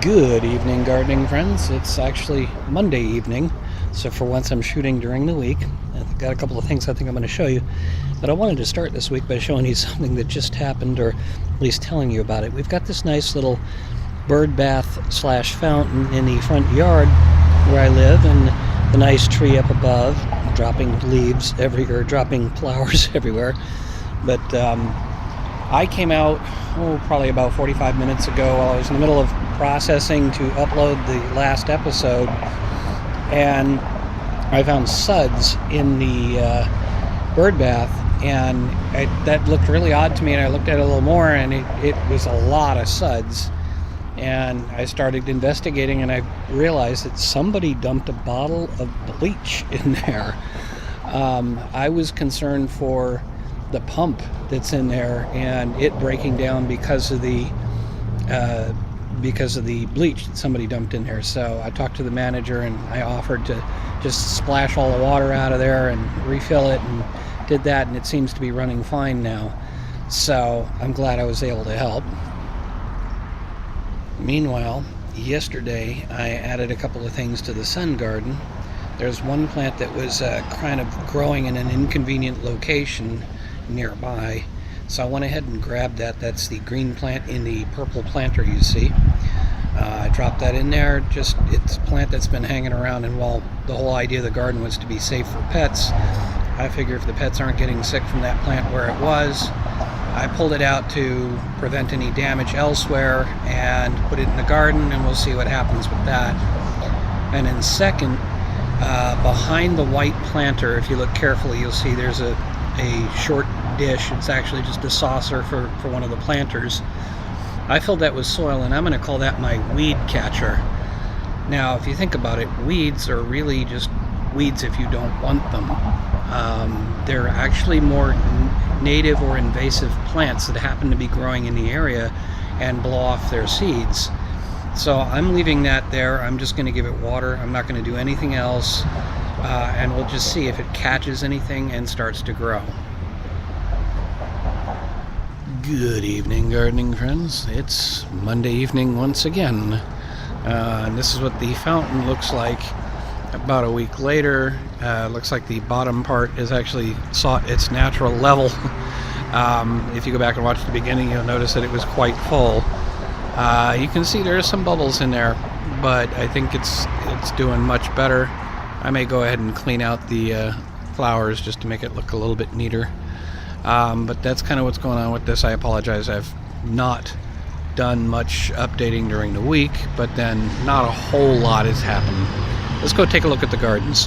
Good evening, gardening friends. It's actually Monday evening, so for once I'm shooting during the week. I've got a couple of things I think I'm going to show you, but I wanted to start this week by showing you something that just happened, or at least telling you about it. We've got this nice little bird bath slash fountain in the front yard where I live, and the nice tree up above, dropping leaves dropping flowers everywhere. But I came out, probably about 45 minutes ago while I was in the middle of processing to upload the last episode, and I found suds in the bird bath, and that looked really odd to me, and I looked at it a little more, and it was a lot of suds. And I started investigating, and I realized that somebody dumped a bottle of bleach in there. I was concerned for the pump that's in there and it breaking down because of the bleach that somebody dumped in there. So I talked to the manager, and I offered to just splash all the water out of there and refill it, and did that, and it seems to be running fine now. So I'm glad I was able to help. Meanwhile, yesterday I added a couple of things to the sun garden. There's one plant that was kind of growing in an inconvenient location nearby, so I went ahead and grabbed that. That's the green plant in the purple planter you see. I dropped that in there. It's a plant that's been hanging around, and while the whole idea of the garden was to be safe for pets, I figure if the pets aren't getting sick from that plant where it was, I pulled it out to prevent any damage elsewhere and put it in the garden, and we'll see what happens with that. And then second, behind the white planter, if you look carefully, you'll see there's a short dish. It's actually just a saucer for one of the planters. I filled that with soil, and I'm going to call that my weed catcher. Now, if you think about it, weeds are really just weeds if you don't want them. They're actually more native or invasive plants that happen to be growing in the area and blow off their seeds. So I'm leaving that there. I'm just going to give it water. I'm not going to do anything else, and we'll just see if it catches anything and starts to grow. Good evening, gardening friends. It's Monday evening once again, and this is what the fountain looks like about a week later. Looks like the bottom part is actually sought its natural level. If you go back and watch the beginning, you'll notice that it was quite full. You can see there are some bubbles in there, but I think it's doing much better. I may go ahead and clean out the flowers just to make it look a little bit neater. But that's kind of what's going on with this. I apologize, I've not done much updating during the week, but then not a whole lot has happened. Let's go take a look at the gardens.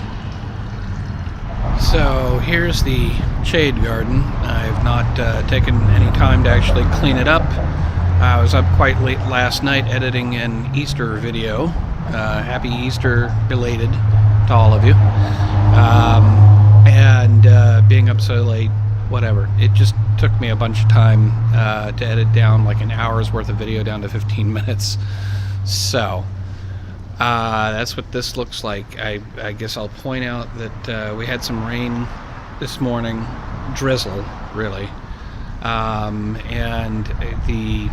So here's the shade garden. I've not taken any time to actually clean it up. I was up quite late last night editing an Easter video. Happy Easter belated to all of you. And being up so late, whatever. It just took me a bunch of time to edit down like an hour's worth of video down to 15 minutes. So that's what this looks like. I guess I'll point out that we had some rain this morning, drizzle really, and the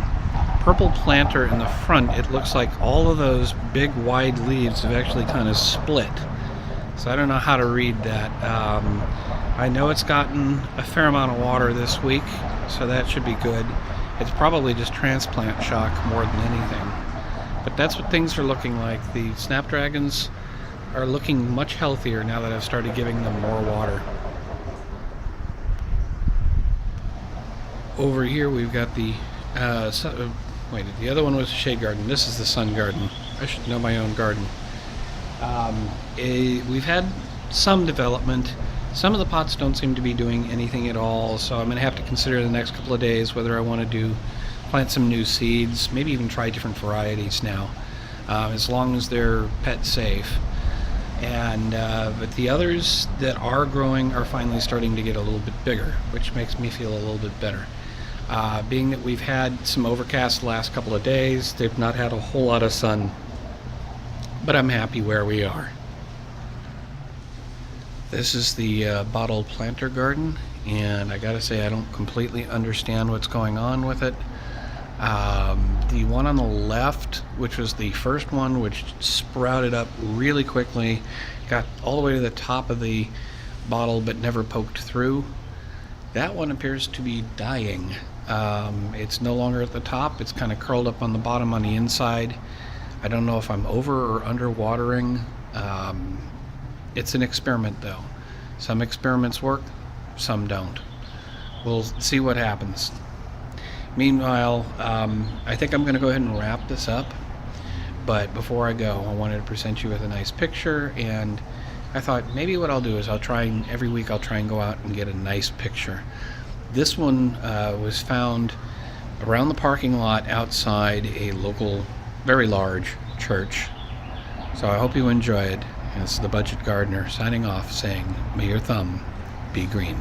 purple planter in the front, it looks like all of those big wide leaves have actually kind of split. So I don't know how to read that. I know it's gotten a fair amount of water this week, so that should be good. It's probably just transplant shock more than anything. But that's what things are looking like. The snapdragons are looking much healthier now that I've started giving them more water. Over here we've got the the other one was the shade garden. This is the sun garden. I should know my own garden. We've had some development. Some of the pots don't seem to be doing anything at all, so I'm going to have to consider the next couple of days whether I want to plant some new seeds, maybe even try different varieties now, as long as they're pet safe. And but the others that are growing are finally starting to get a little bit bigger, which makes me feel a little bit better. Being that we've had some overcast the last couple of days, they've not had a whole lot of sun, but I'm happy where we are. This is the bottled planter garden, and I gotta say I don't completely understand what's going on with it. The one on the left, which was the first one, which sprouted up really quickly, got all the way to the top of the bottle but never poked through, that one appears to be dying. It's no longer at the top. It's kind of curled up on the bottom on the inside. I don't know if I'm over or under watering. It's an experiment though. Some experiments work, some don't. We'll see what happens. Meanwhile, I think I'm going to go ahead and wrap this up. But before I go, I wanted to present you with a nice picture, and I thought maybe what I'll do is every week I'll try and go out and get a nice picture. This one was found around the parking lot outside a local, very large church. So I hope you enjoy it. And this is the Budget Gardener signing off, saying, may your thumb be green.